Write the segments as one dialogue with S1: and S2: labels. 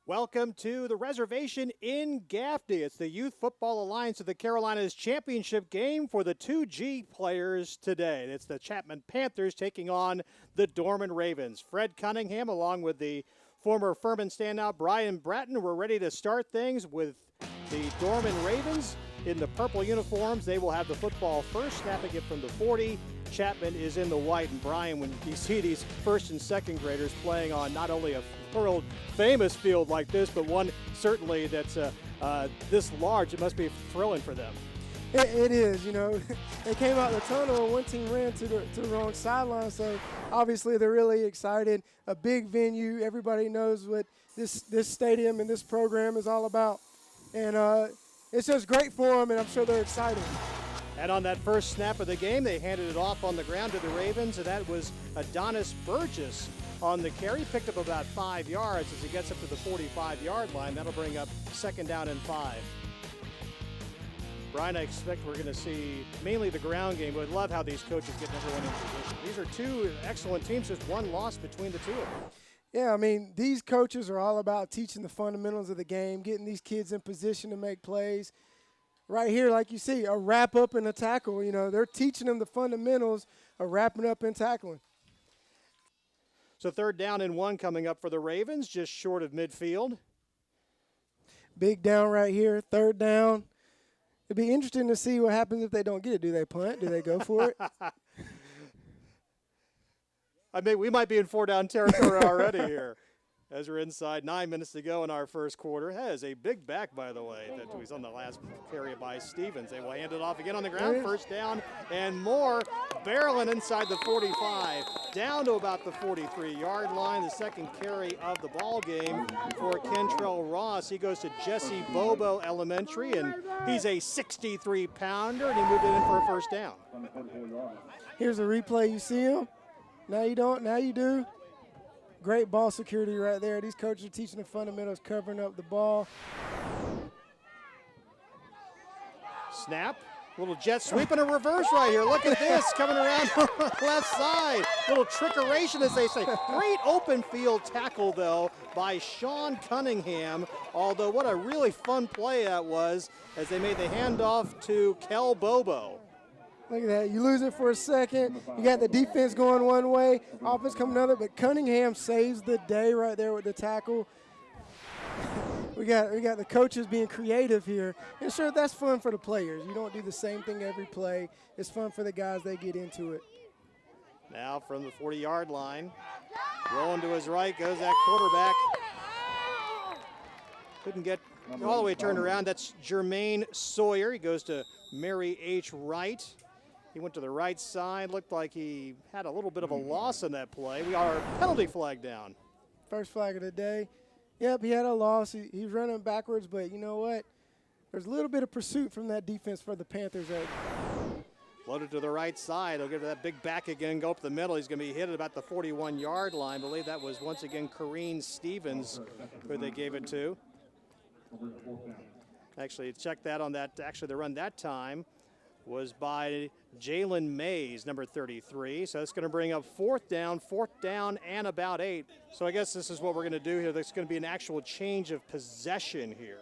S1: Welcome to the reservation in Gaffney. It's the Youth Football Alliance of the Carolinas championship game for the 2G players today. It's the Chapman Panthers taking on the Dorman Ravens. Fred Cunningham, along with the former Furman standout Brian Bratton, we're ready to start things with the Dorman Ravens in the purple uniforms. They will have the football first, snapping it from the 40. Chapman is in the white, and Brian, when you see these first and second graders playing on not only a world famous field like this, but one certainly that's this large, it must be thrilling for them.
S2: It is, you know. They came out the tunnel and one team ran to the wrong sideline, so obviously they're really excited. A big venue, everybody knows what this stadium and this program is all about, and it's just great for them, and I'm sure they're excited.
S1: And on that first snap of the game, they handed it off on the ground to the Ravens, and that was Adonis Burgess on the carry. Picked up about 5 yards as he gets up to the 45-yard line. That'll bring up 2nd down and 5. Brian, I expect we're going to see mainly the ground game, but I love how these coaches get everyone in position. These are two excellent teams, just one loss between the two of them.
S2: Yeah, I mean, these coaches are all about teaching the fundamentals of the game, getting these kids in position to make plays. Right here, like you see, a wrap up and a tackle. You know, they're teaching them the fundamentals of wrapping up and tackling.
S1: So 3rd down and 1 coming up for the Ravens, just short of midfield.
S2: Big down right here, 3rd down. It'd be interesting to see what happens if they don't get it. Do they punt? Do they go for it?
S1: I mean, we might be in 4-down territory already here. As we're inside 9 minutes to go in our first quarter. That is a big back, by the way, that was on the last carry by Stevens. They will hand it off again on the ground. 1st down and more. Barreling inside the 45, down to about the 43-yard line. The second carry of the ball game for Kentrell Ross. He goes to Jesse Bobo Elementary, and he's a 63-pounder, and he moved it in for a 1st down.
S2: Here's a replay. You see him? Now you don't. Now you do. Great ball security right there. These coaches are teaching the fundamentals, covering up the ball.
S1: Snap. Little jet sweep and a reverse right here. Look at this coming around the left side. Little trickeration, as they say. Great open field tackle, though, by Sean Cunningham. Although what a really fun play that was as they made the handoff to Kel Bobo.
S2: Look at that. You lose it for a second. You got the defense going one way, offense coming another, but Cunningham saves the day right there with the tackle. We got the coaches being creative here. And sure, that's fun for the players. You don't do the same thing every play. It's fun for the guys. They get into it.
S1: Now from the 40-yard line, rolling to his right goes that quarterback. Couldn't get all the way turned around. That's Jermaine Sawyer. He goes to Mary H. Wright. He went to the right side. Looked like he had a little bit of a loss in that play. We are penalty flag down.
S2: First flag of the day. Yep, he had a loss. He's running backwards, but you know what? There's a little bit of pursuit from that defense for the Panthers.
S1: Loaded to the right side. They'll give that big back again, go up the middle. He's going to be hit at about the 41-yard line. I believe that was once again Corrine Stevens who they gave it to. Actually, check that on that. Actually, the run that time was by Jalen Mays, number 33. So that's going to bring up 4th down and about 8. So I guess this is what we're going to do here. There's going to be an actual change of possession here.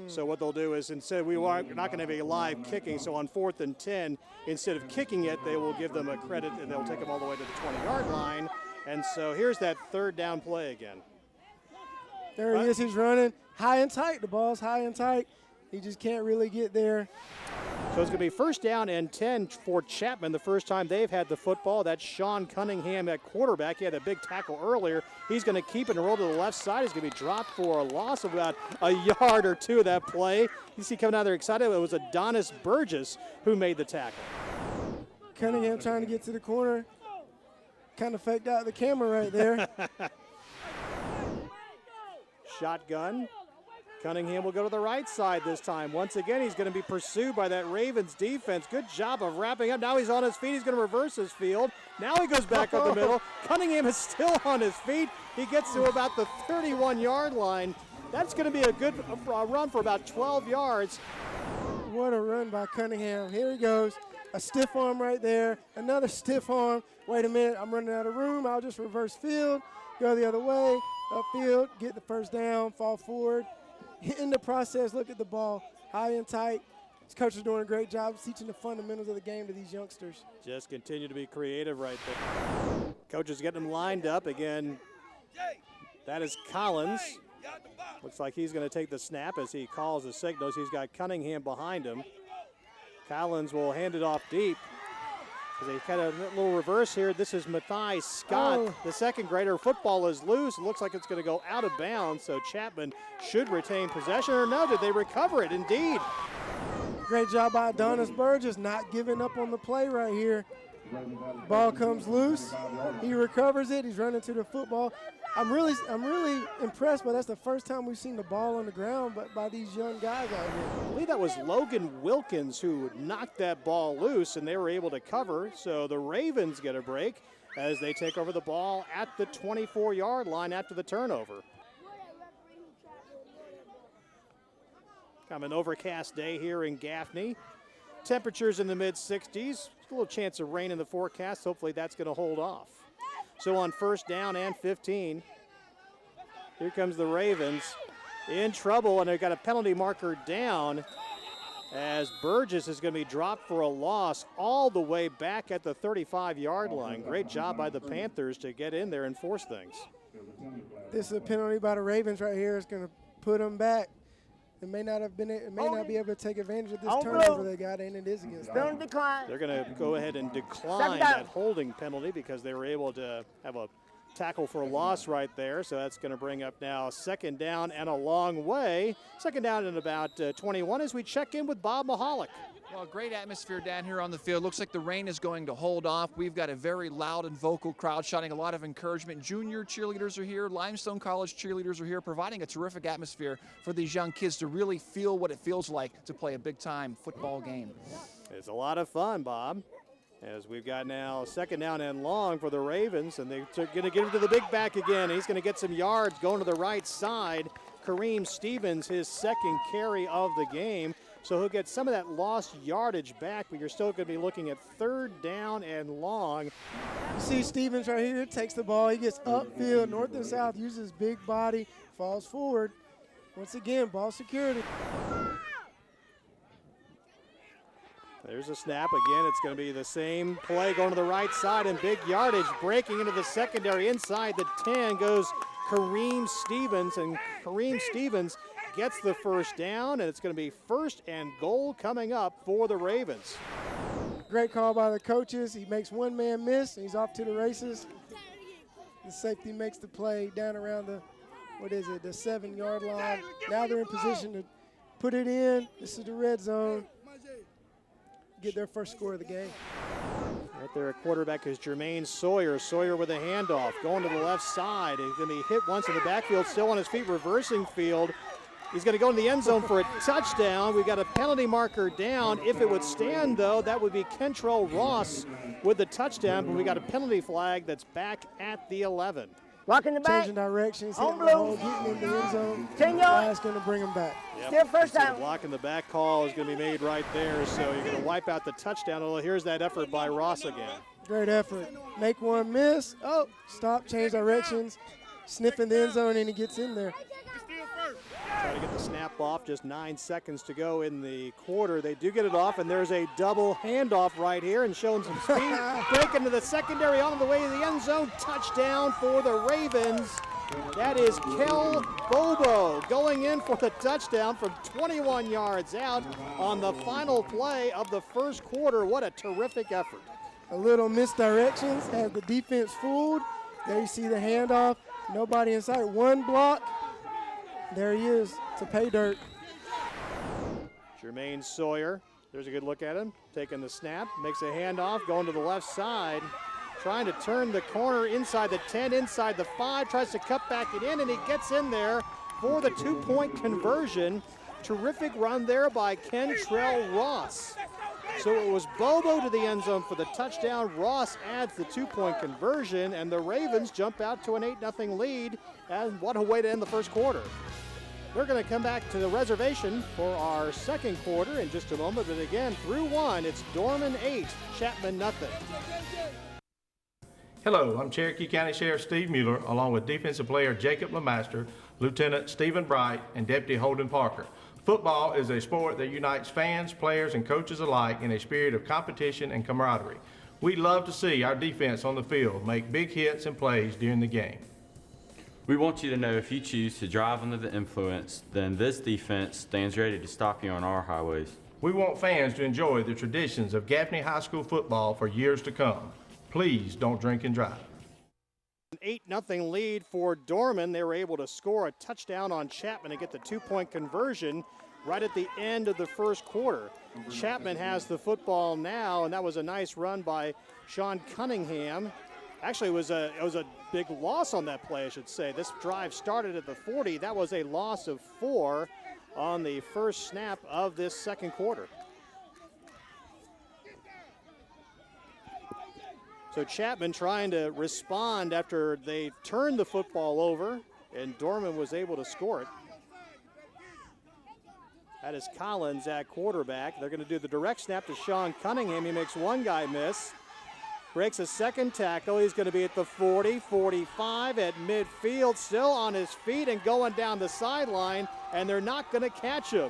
S1: So what they'll do is instead we're not going to have a live kicking. So on 4th and 10, instead of kicking it, they will give them a credit and they'll take them all the way to the 20-yard line. And so here's that 3rd down play again.
S2: There he is. He's running high and tight. The ball's high and tight. He just can't really get there.
S1: So it's going to be 1st down and 10 for Chapman, the first time they've had the football. That's Sean Cunningham at quarterback. He had a big tackle earlier. He's going to keep it and roll to the left side. He's going to be dropped for a loss of about a yard or two of that play. You see coming out there excited. It was Adonis Burgess who made the tackle.
S2: Cunningham trying to get to the corner. Kind of faked out the camera right there.
S1: Shotgun. Cunningham will go to the right side this time. Once again, he's going to be pursued by that Ravens defense. Good job of wrapping up. Now he's on his feet. He's going to reverse his field. Now he goes back up the middle. Cunningham is still on his feet. He gets to about the 31-yard line. That's going to be a good run for about 12 yards.
S2: What a run by Cunningham. Here he goes. A stiff arm right there. Another stiff arm. Wait a minute. I'm running out of room. I'll just reverse field. Go the other way. upfield, get the first down, fall forward. In the process, look at the ball, high and tight. His coach is doing a great job teaching the fundamentals of the game to these youngsters.
S1: Just continue to be creative right there. Coach is getting them lined up again. That is Collins. Looks like he's going to take the snap as he calls the signals. He's got Cunningham behind him. Collins will hand it off deep. They kind of a little reverse here. This is Matthias Scott, the second grader. Football is loose. It looks like it's going to go out of bounds, so Chapman should retain possession. Or no, did they recover it? Indeed.
S2: Great job by Adonis Burgess, not giving up on the play right here. Ball comes loose. He recovers it. He's running to the football. I'm really impressed, but that's the first time we've seen the ball on the ground but by these young guys out here.
S1: I believe that was Logan Wilkins who knocked that ball loose, and they were able to cover. So the Ravens get a break as they take over the ball at the 24-yard line after the turnover. Kind of an overcast day here in Gaffney. Temperatures in the mid-60s. A little chance of rain in the forecast. Hopefully that's going to hold off. So on first down and 15, here comes the Ravens in trouble, and they've got a penalty marker down as Burgess is going to be dropped for a loss all the way back at the 35-yard line. Great job by the Panthers to get in there and force things.
S2: This is a penalty by the Ravens right here. It's going to put them back. It may not be able to take advantage of this turnover they got, and it is against them.
S1: They're going to go ahead and decline that holding penalty because they were able to have a tackle for a loss right there. So that's going to bring up now second down and a long way. Second down and about 21 as we check in with Bob Mahalik.
S3: Well, great atmosphere down here on the field. Looks like the rain is going to hold off. We've got a very loud and vocal crowd shouting a lot of encouragement. Junior cheerleaders are here. Limestone College cheerleaders are here, providing a terrific atmosphere for these young kids to really feel what it feels like to play a big-time football game.
S1: It's a lot of fun, Bob, as we've got now second down and long for the Ravens, and they're going to give it to the big back again. He's going to get some yards going to the right side. Kareem Stevens, his second carry of the game. So he'll get some of that lost yardage back, but you're still going to be looking at third down and long.
S2: You see Stevens right here, takes the ball. He gets upfield, north and south, uses his big body, falls forward. Once again, ball security.
S1: There's a snap again. It's going to be the same play going to the right side and big yardage. Breaking into the secondary inside the 10 goes Kareem Stevens, and Kareem Stevens gets the first down, and it's going to be first and goal coming up for the Ravens.
S2: Great call by the coaches. He makes one man miss, and he's off to the races. The safety makes the play down around the 7-yard line. Now they're in position to put it in. This is the red zone. Get their first score of the game.
S1: Right there at quarterback is Jermaine Sawyer. Sawyer with a handoff, going to the left side. He's going to be hit once in the backfield, still on his feet, reversing field. He's going to go in the end zone for a touchdown. We've got a penalty marker down. If it would stand, though, that would be Kentrell Ross with the touchdown, but we got a penalty flag that's back at the 11.
S4: Rock in the back.
S2: Changing directions, hitting
S4: On
S2: the hole,
S4: blue.
S2: getting in the end zone.
S4: 10 yards.
S2: That's going to bring him back.
S1: Yep.
S4: Still first
S1: So the
S4: down.
S1: block in the back call is going to be made right there, so you're going to wipe out the touchdown. Although here's that effort by Ross again.
S2: Great effort. Make one miss. Oh, stop, change directions. Sniffing the end zone, and he gets in there.
S1: Try to get the snap off, just 9 seconds to go in the quarter. They do get it off, and there's a double handoff right here and showing some speed. Break into the secondary on the way to the end zone. Touchdown for the Ravens. That is Kel Bobo going in for the touchdown from 21 yards out on the final play of the first quarter. What a terrific effort.
S2: A little misdirections, had the defense fooled. There you see the handoff. Nobody in sight. One block. There he is to pay dirt.
S1: Jermaine Sawyer, there's a good look at him, taking the snap, makes a handoff, going to the left side, trying to turn the corner inside the 10, inside the 5, tries to cut back it in, and he gets in there for the two-point conversion. Terrific run there by Kentrell Ross. So it was Bobo to the end zone for the touchdown. Ross adds the two-point conversion, and the Ravens jump out to an 8-0 lead, and what a way to end the first quarter. We're going to come back to the reservation for our second quarter in just a moment. But again, through one, it's Dorman 8, Chapman nothing.
S4: Hello, I'm Cherokee County Sheriff Steve Mueller, along with defensive player Jacob LeMaster, Lieutenant Stephen Bright, and Deputy Holden Parker. Football is a sport that unites fans, players, and coaches alike in a spirit of competition and camaraderie. We love to see our defense on the field make big hits and plays during the game.
S5: We want you to know if you choose to drive under the influence, then this defense stands ready to stop you on our highways.
S4: We want fans to enjoy the traditions of Gaffney High School football for years to come. Please don't drink and drive.
S1: An 8-0 lead for Dorman. They were able to score a touchdown on Chapman and get the 2-point conversion right at the end of the first quarter. Chapman has the football now, and that was a nice run by Sean Cunningham. Actually, it was a big loss on that play, I should say. This drive started at the 40. That was a loss of 4 on the first snap of this second quarter. So Chapman trying to respond after they turned the football over, and Dorman was able to score it. That is Collins at quarterback. They're going to do the direct snap to Sean Cunningham. He makes one guy miss. Breaks a second tackle. He's going to be at the 40, 45 at midfield, still on his feet and going down the sideline, and they're not going to catch him.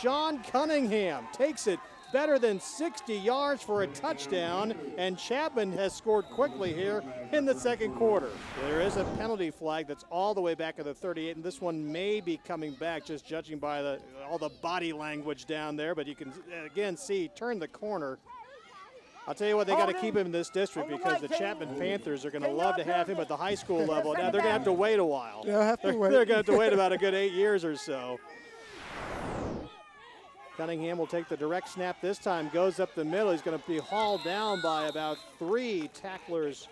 S1: Sean Cunningham takes it better than 60 yards for a touchdown, and Chapman has scored quickly here in the second quarter. There is a penalty flag that's all the way back at the 38, and this one may be coming back just judging by all the body language down there, but you can again see turn the corner. I'll tell you what, they got to keep him in this district because the Chapman Panthers are going to love to have him at the high school level. Now they're going to have to wait a while.
S2: They'll have to wait.
S1: They're going to have to wait about a good 8 years or so. Cunningham will take the direct snap this time, goes up the middle. He's going to be hauled down by about 3 tacklers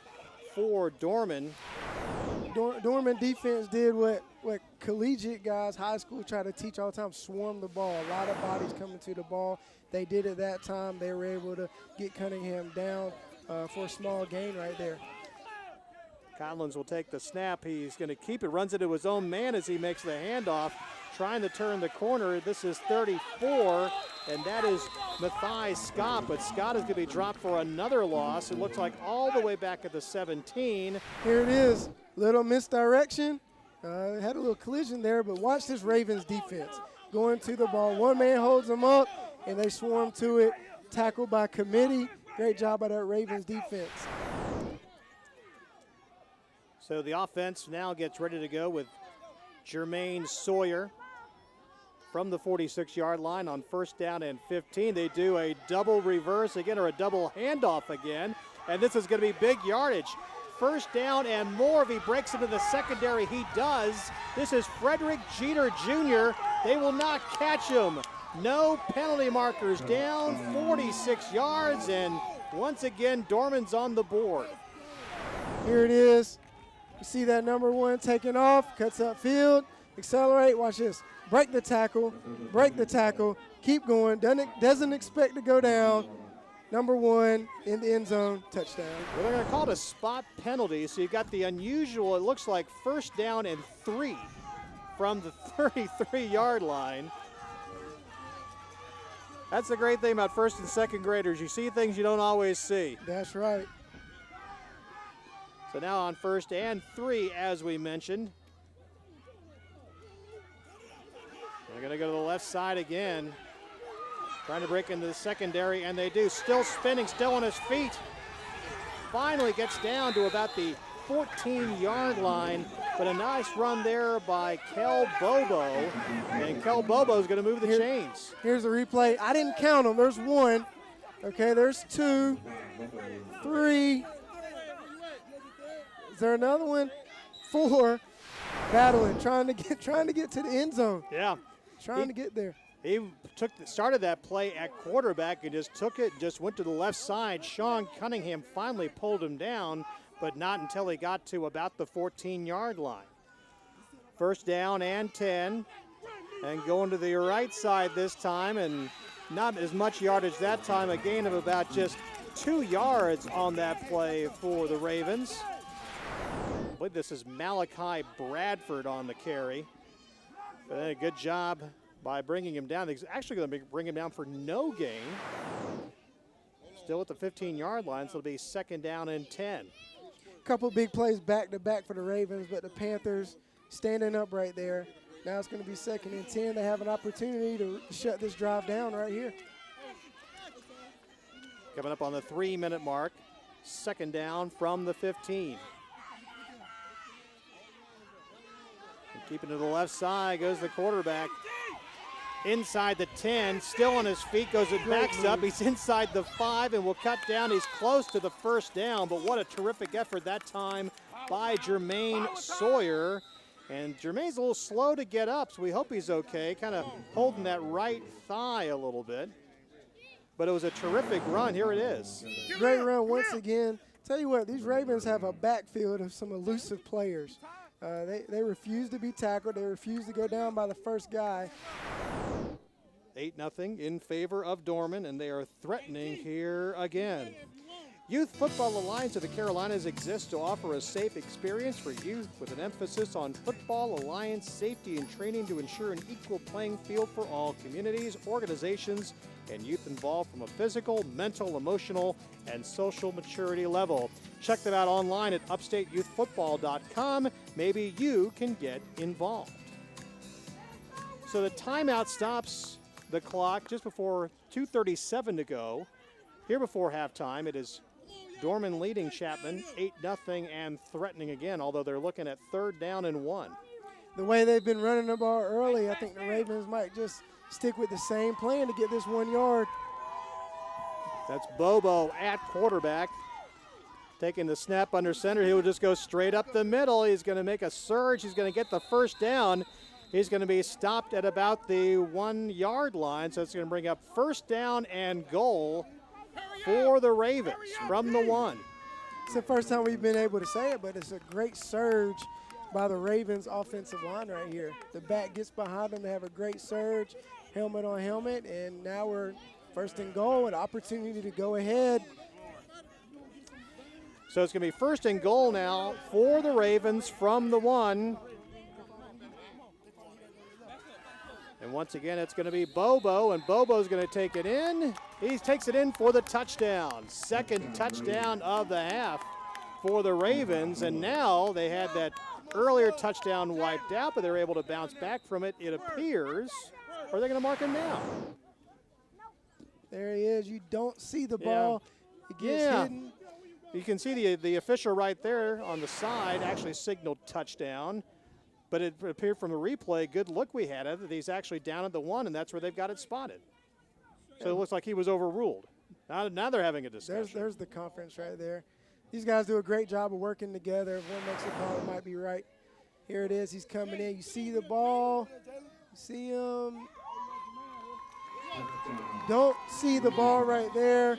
S1: for Dorman.
S2: Dorman defense did what collegiate guys, high school, try to teach all the time, swarm the ball. A lot of bodies coming to the ball. They did it that time. They were able to get Cunningham down for a small gain right there.
S1: Collins will take the snap. He's going to keep it, runs into his own man as he makes the handoff. Trying to turn the corner. This is 34, and that is Matthias Scott, but Scott is going to be dropped for another loss. It looks like all the way back at the 17.
S2: Here it is, little misdirection. Had a little collision there, but watch this Ravens defense. Going to the ball, one man holds them up, and they swarm to it. Tackled by committee. Great job by that Ravens defense.
S1: So the offense now gets ready to go with Jermaine Sawyer from the 46-yard line on first down and 15. They do a double reverse again, or a double handoff again, and this is going to be big yardage. First down and more if he breaks into the secondary. He does. This is Frederick Jeter Jr. They will not catch him. No penalty markers, down 46 yards, and once again, Dorman's on the board.
S2: Here it is. You see that number 1 taking off, cuts upfield, accelerate, watch this. Break the tackle, keep going, doesn't expect to go down. Number 1 in the end zone, touchdown.
S1: Well, they're going to call it a spot penalty, so you got the unusual, it looks like first down and 3 from the 33-yard line. That's the great thing about first and second graders. You see things you don't always see.
S2: That's right.
S1: So now on first and 3, as we mentioned. They're going to go to the left side again. Trying to break into the secondary, and they do. Still spinning, still on his feet. Finally gets down to about the 14-yard line, but a nice run there by Kel Bobo, and Kel Bobo is going to move the chains.
S2: Here's the replay. I didn't count them. There's 1. Okay, there's 2, 3. Is there another one? 4. Battling, trying to get to the end zone.
S1: Yeah.
S2: Trying to get there.
S1: He started that play at quarterback and just took it, just went to the left side. Sean Cunningham finally pulled him down, but not until he got to about the 14-yard line. First down and 10, and going to the right side this time, and not as much yardage that time, a gain of about just 2 yards on that play for the Ravens. I believe this is Malachi Bradford on the carry. But a good job by bringing him down. He's actually going to bring him down for no gain. Still at the 15-yard line, so it'll be second down and 10.
S2: couple big plays back-to-back for the Ravens, but the Panthers standing up right there. Now it's going to be 2nd and 10. They have an opportunity to shut this drive down right here.
S1: Coming up on the 3-minute mark, 2nd down from the 15. And keeping to the left side goes the quarterback. Inside the 10, still on his feet, goes and backs up. He's inside the 5 and will cut down. He's close to the 1st down, but what a terrific effort that time by Jermaine Sawyer. And Jermaine's a little slow to get up, so we hope he's okay. Kind of holding that right thigh a little bit. But it was a terrific run. Here it is.
S2: Great run once again. Tell you what, these Ravens have a backfield of some elusive players. They refuse to be tackled. They refuse to go down by the first guy.
S1: 8-0 in favor of Dorman, and they are threatening here again. Youth Football Alliance of the Carolinas exists to offer a safe experience for youth with an emphasis on Football Alliance safety and training to ensure an equal playing field for all communities, organizations, and youth involved from a physical, mental, emotional, and social maturity level. Check them out online at upstateyouthfootball.com. Maybe you can get involved. So the timeout stops the clock just before 2:37 to go. Here before halftime, it is Dorman leading Chapman 8-0 and threatening again, although they're looking at 3rd down and 1.
S2: The way they've been running the ball early, I think the Ravens might just stick with the same plan to get this 1 yard.
S1: That's Bobo at quarterback. Taking the snap under center, he will just go straight up the middle. He's going to make a surge. He's going to get the 1st down. He's going to be stopped at about the 1 yard line, so it's going to bring up 1st down and goal for the Ravens from the 1.
S2: It's the first time we've been able to say it, but it's a great surge by the Ravens offensive line right here. The back gets behind them. They have a great surge, helmet on helmet, and now we're 1st and goal, an opportunity to go ahead.
S1: So it's going to be 1st and goal now for the Ravens from the 1. And once again, it's going to be Bobo, and Bobo's going to take it in. He takes it in for the touchdown. 2nd touchdown of the half for the Ravens. And now they had that earlier touchdown wiped out, but they're able to bounce back from it, it appears. Or are they going to mark him down?
S2: There he is. You don't see the ball. It gets hidden.
S1: You can see the official right there on the side actually signaled touchdown. But it appeared from the replay, good look we had at it, that he's actually down at the 1, and that's where they've got it spotted. So it looks like he was overruled. Now they're having a discussion.
S2: There's the conference right there. These guys do a great job of working together. If one makes a call, it might be right. Here it is. He's coming in. You see the ball. You see him. Don't see the ball right there.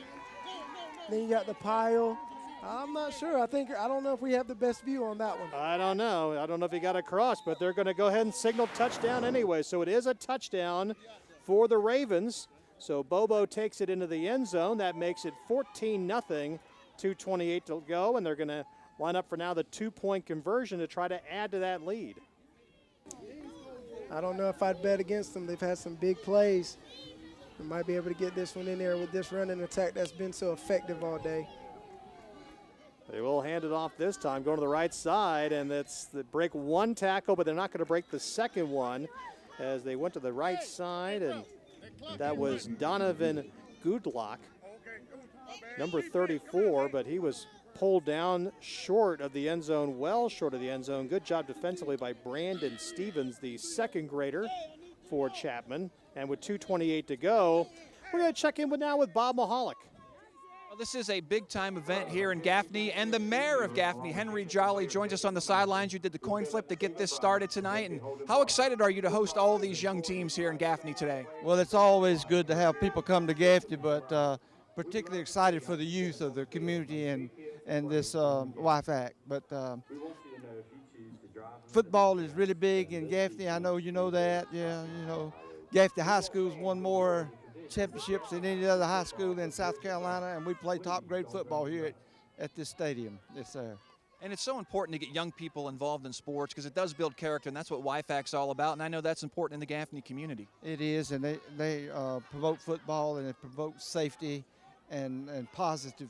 S2: Then you got the pile. I'm not sure. I don't know if we have the best view on that one.
S1: I don't know. I don't know if he got across, but they're going to go ahead and signal touchdown anyway. So it is a touchdown for the Ravens. So Bobo takes it into the end zone. That makes it 14-0, 2:28 to go, and they're going to line up for now the 2-point conversion to try to add to that lead.
S2: I don't know if I'd bet against them. They've had some big plays. They might be able to get this one in there with this running attack that's been so effective all day.
S1: They will hand it off this time, going to the right side, and that's the break 1 tackle, but they're not going to break the 2nd one as they went to the right side, and that was Donovan Goodlock, number 34, but he was pulled down short of the end zone, well short of the end zone. Good job defensively by Brandon Stevens, the 2nd grader for Chapman. And with 2:28 to go, we're going to check in now with Bob Mahalik.
S3: Well, this is a big-time event here in Gaffney, and the mayor of Gaffney, Henry Jolly, joins us on the sidelines. You did the coin flip to get this started tonight, and how excited are you to host all these young teams here in Gaffney today?
S6: Well, it's always good to have people come to Gaffney, but particularly excited for the youth of the community and this YFAC. But football is really big in Gaffney. I know you know that. Yeah, you know, Gaffney High School's won more championships than any other high school in South Carolina, and we play top-grade football here at this stadium. It's
S3: And it's so important to get young people involved in sports because it does build character, and that's what YFAC's all about, and I know that's important in the Gaffney community.
S6: It is, and they promote football, and it promotes safety and positive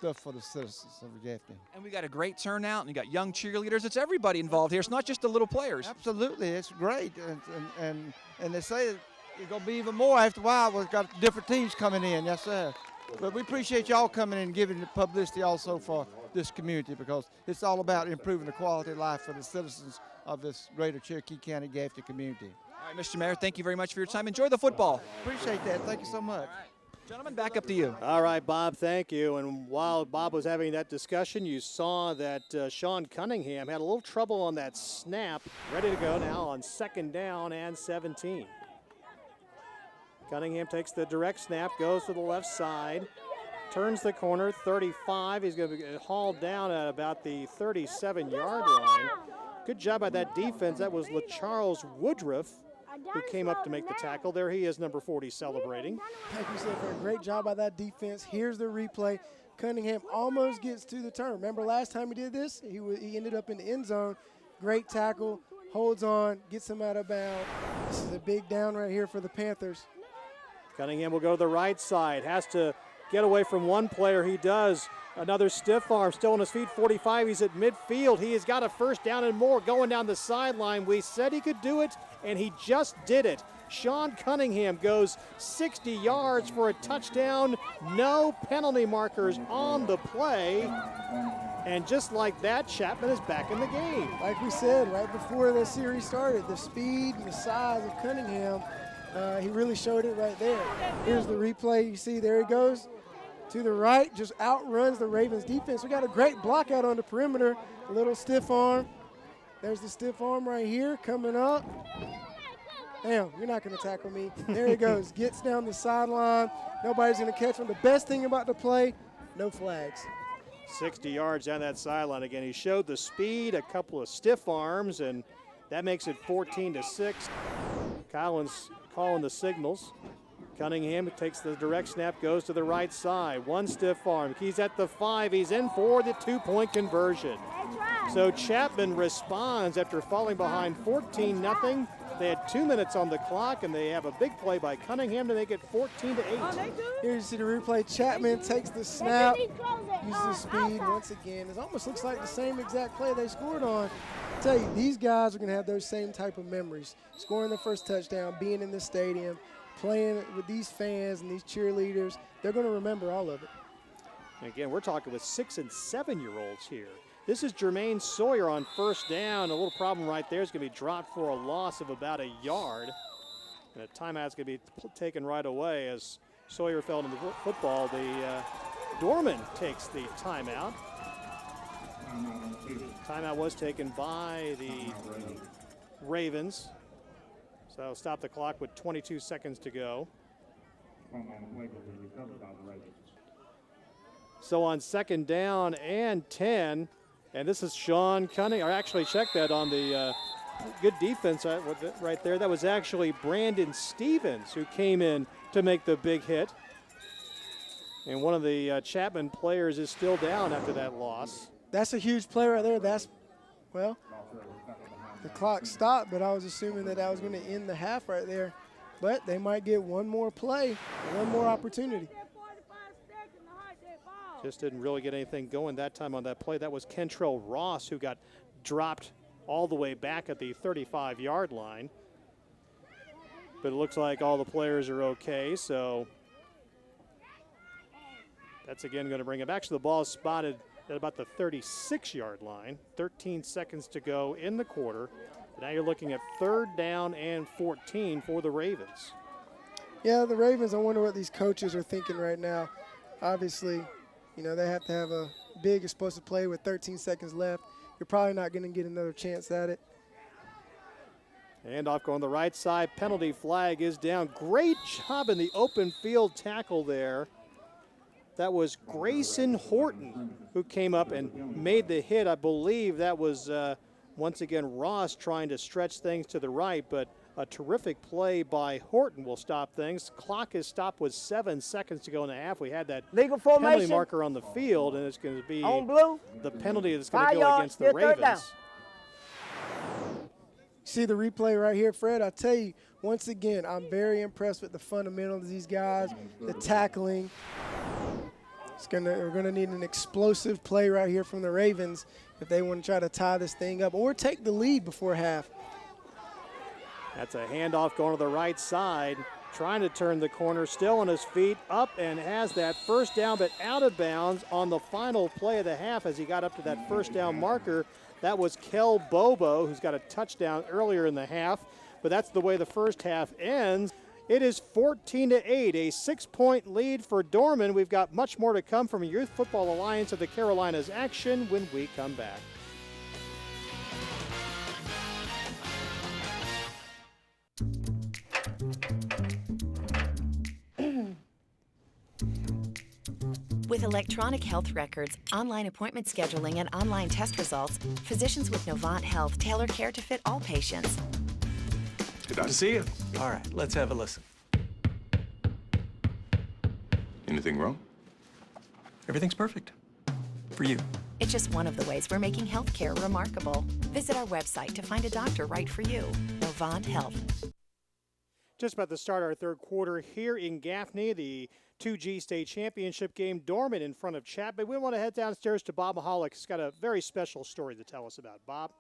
S6: stuff for the citizens of Gaffney.
S3: And we got a great turnout, and you got young cheerleaders. It's everybody involved here. It's not just the little players.
S6: Absolutely, it's great, and they say it's going to be even more after a while. We've got different teams coming in, yes sir. But we appreciate y'all coming in and giving the publicity also for this community, because it's all about improving the quality of life for the citizens of this greater Cherokee County Gaffney community.
S3: All right, Mr. Mayor, thank you very much for your time. Enjoy the football.
S6: Appreciate that. Thank you so much.
S3: Gentlemen, back up to you.
S1: All right, Bob, thank you. And while Bob was having that discussion, you saw that Sean Cunningham had a little trouble on that snap. Ready to go now on 2nd down and 17. Cunningham takes the direct snap, goes to the left side, turns the corner, 35. He's going to be hauled down at about the 37-yard line. Good job by that defense. That was LaCharles Woodruff who came up to make the tackle. There he is, number 40, celebrating.
S2: Thank you, sir, for a great job by that defense. Here's the replay. Cunningham almost gets to the turn. Remember last time he did this? He ended up in the end zone. Great tackle, holds on, gets him out of bounds. This is a big down right here for the Panthers.
S1: Cunningham will go to the right side. Has to get away from one player. He does. Another stiff arm, still on his feet, 45. He's at midfield. He has got a first down and more going down the sideline. We said he could do it, and he just did it. Sean Cunningham goes 60 yards for a touchdown. No penalty markers on the play. And just like that, Chapman is back in the game.
S2: Like we said right before the series started, the speed and the size of Cunningham, he really showed it right there. Here's the replay. You see, there he goes. To the right, just outruns the Ravens defense. We got a great block out on the perimeter. A little stiff arm. There's the stiff arm right here coming up. Damn, you're not going to tackle me. There he goes. Gets down the sideline. Nobody's going to catch him. The best thing about the play, no flags.
S1: 60 yards down that sideline again. He showed the speed, a couple of stiff arms, and that makes it 14-6. Collins calling the signals. Cunningham takes the direct snap, goes to the right side. One stiff arm. He's at the 5. He's in for the 2-point conversion. So Chapman responds after falling behind 14-0. They had 2 minutes on the clock, and they have a big play by Cunningham to make it 14-8.
S2: Here you see the replay. Chapman takes the snap, uses the speed once again. It almost looks like the same exact play they scored on. I tell you, these guys are going to have those same type of memories. Scoring the first touchdown, being in the stadium, playing with these fans and these cheerleaders. They're going to remember all of it.
S1: And again, we're talking with 6- and 7-year-olds here. This is Jermaine Sawyer on first down. A little problem right there is going to be dropped for a loss of about a yard. And a timeout's going to be taken right away as Sawyer fell into the football. The Dorman takes the timeout. Timeout was taken by the Ravens. So stop the clock with 22 seconds to go. So on 2nd down and 10, and this is Sean Cunningham. I actually checked that on the good defense right there. That was actually Brandon Stevens who came in to make the big hit. And one of the Chapman players is still down after that loss.
S2: That's a huge play right there. That's, well, the clock stopped, but I was assuming that I was going to end the half right there. But they might get one more play, one more opportunity.
S1: Just didn't really get anything going that time on that play. That was Kentrell Ross who got dropped all the way back at the 35-yard line. But it looks like all the players are okay, so that's again going to bring him back. So the ball is spotted at about the 36-yard line. 13 seconds to go in the quarter. Now you're looking at 3rd down and 14 for the Ravens.
S2: Yeah, the Ravens, I wonder what these coaches are thinking right now. Obviously, you know, they have to have a big explosive play with 13 seconds left. You're probably not going to get another chance at it.
S1: And off going the right side. Penalty flag is down. Great job in the open field tackle there. That was Grayson Horton who came up and made the hit. I believe that was, once again, Ross trying to stretch things to the right, but a terrific play by Horton will stop things. Clock is stopped with 7 seconds to go in the half. We had that
S7: legal
S1: penalty
S7: formation
S1: marker on the field, and it's going to be
S7: on blue.
S1: The penalty that's going to
S7: 5
S1: go
S7: yards,
S1: against the
S7: still 3rd down.
S1: Ravens.
S2: See the replay right here, Fred. I tell you, once again, I'm very impressed with the fundamentals of these guys, the tackling. We're gonna need an explosive play right here from the Ravens if they want to try to tie this thing up or take the lead before half.
S1: That's a handoff going to the right side, trying to turn the corner, still on his feet, up and has that first down, but out of bounds on the final play of the half as he got up to that first down marker. That was Kel Bobo, who's got a touchdown earlier in the half, but that's the way the first half ends. It is 14-8, a 6-point lead for Dorman. We've got much more to come from Youth Football Alliance of the Carolinas action when we come back.
S7: With electronic health records, online appointment scheduling, and online test results, physicians with Novant Health tailor care to fit all patients.
S8: Good to see you. All right, let's have a listen.
S9: Anything wrong?
S8: Everything's perfect. For you.
S7: It's just one of the ways we're making healthcare remarkable. Visit our website to find a doctor right for you. Novant Health.
S1: Just about to start our third quarter here in Gaffney, the 2G state championship game. Dorman in front of Chapman. We want to head downstairs to Bob Mahalik. He's got a very special story to tell us about. Bob?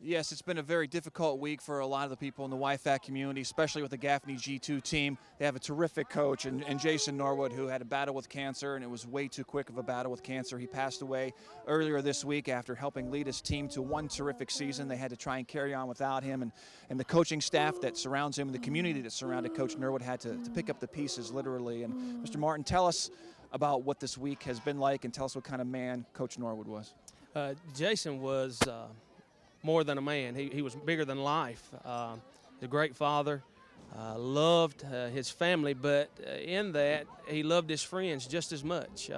S3: Yes, it's been a very difficult week for a lot of the people in the YFAC community, especially with the Gaffney G2 team. They have a terrific coach, and Jason Norwood, who had a battle with cancer, and it was way too quick of a battle with cancer. He passed away earlier this week after helping lead his team to one terrific season. They had to try and carry on without him, and the coaching staff that surrounds him, and the community that surrounded Coach Norwood had to pick up the pieces, literally. And Mr. Martin, tell us about what this week has been like, and tell us what kind of man Coach Norwood was.
S10: Jason was more than a man. He was bigger than life. A great father, loved his family, but in that, he loved his friends just as much.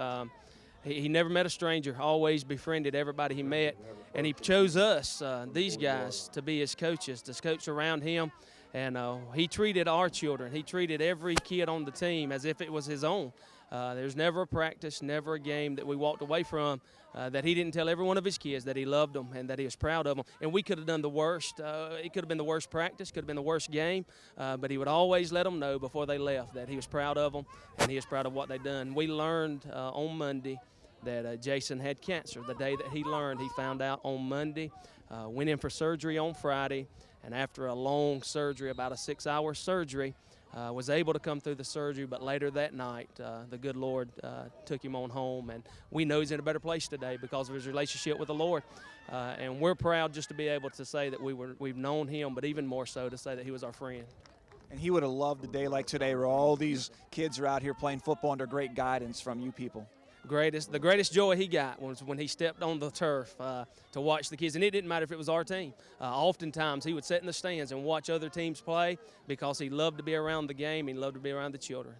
S10: He never met a stranger, always befriended everybody he met, and he chose us, these guys, to be his coaches, to coach around him. And he treated our children, he treated every kid on the team as if it was his own. There's never a practice, never a game that we walked away from that he didn't tell every one of his kids that he loved them and that he was proud of them. And we could have done the worst. It could have been the worst practice, could have been the worst game, but he would always let them know before they left that he was proud of them and he was proud of what they'd done. We learned on Monday that Jason had cancer. The day that he learned, he found out on Monday, went in for surgery on Friday, and after a long surgery, about a 6-hour surgery, was able to come through the surgery, but later that night, the good Lord took him on home, and we know he's in a better place today because of his relationship with the Lord. And we're proud just to be able to say that we've known him, but even more so to say that he was our friend.
S3: And he would have loved a day like today where all these kids are out here playing football under great guidance from you people.
S10: The greatest joy he got was when he stepped on the turf to watch the kids, and it didn't matter if it was our team. Oftentimes he would sit in the stands and watch other teams play because he loved to be around the game, he loved to be around the children.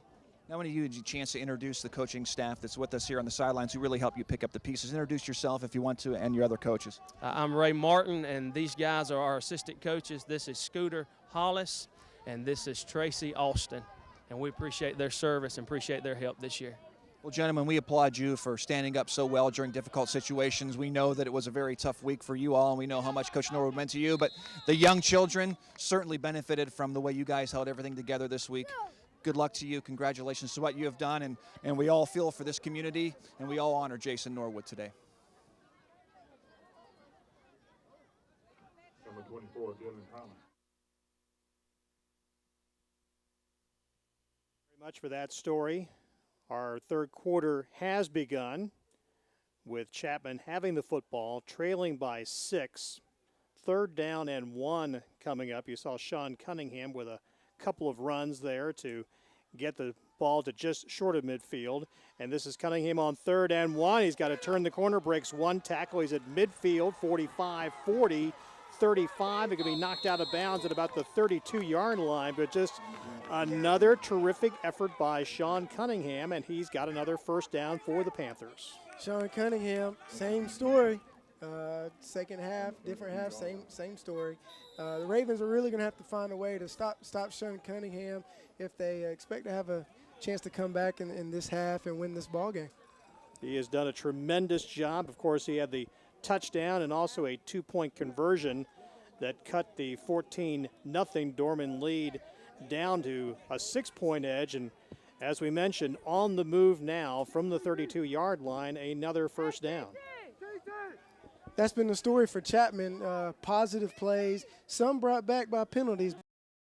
S3: Now, when you had a chance to introduce the coaching staff that's with us here on the sidelines who really help you pick up the pieces, introduce yourself if you want to and your other coaches.
S10: I'm Ray Martin, and these guys are our assistant coaches. This is Scooter Hollis, and this is Tracy Austin, and we appreciate their service and appreciate their help this year.
S3: Well, gentlemen, we applaud you for standing up so well during difficult situations. We know that it was a very tough week for you all, and we know how much Coach Norwood meant to you, but the young children certainly benefited from the way you guys held everything together this week. Good luck to you. Congratulations to what you have done, and we all feel for this community, and we all honor Jason Norwood today.
S9: Number 24, Dylan Thomas.
S1: Very much for that story. Our third quarter has begun with Chapman having the football, trailing by 6. 3rd down and 1 coming up. You saw Sean Cunningham with a couple of runs there to get the ball to just short of midfield. And this is Cunningham on 3rd and 1. He's got to turn the corner, breaks one tackle. He's at midfield, 45-40. 35. It could be knocked out of bounds at about the 32-yard line, but just another terrific effort by Sean Cunningham, and he's got another first down for the Panthers.
S2: Sean Cunningham, same story. Second half, different half, same story. The Ravens are really going to have to find a way to stop Sean Cunningham if they expect to have a chance to come back in this half and win this ball game.
S1: He has done a tremendous job. Of course, he had the touchdown and also a 2-point conversion that cut the 14-0 Dorman lead down to a 6-point edge. And As we mentioned, on the move now from the 32-yard line, another first down.
S2: That's been the story for Chapman. Positive plays, some brought back by penalties.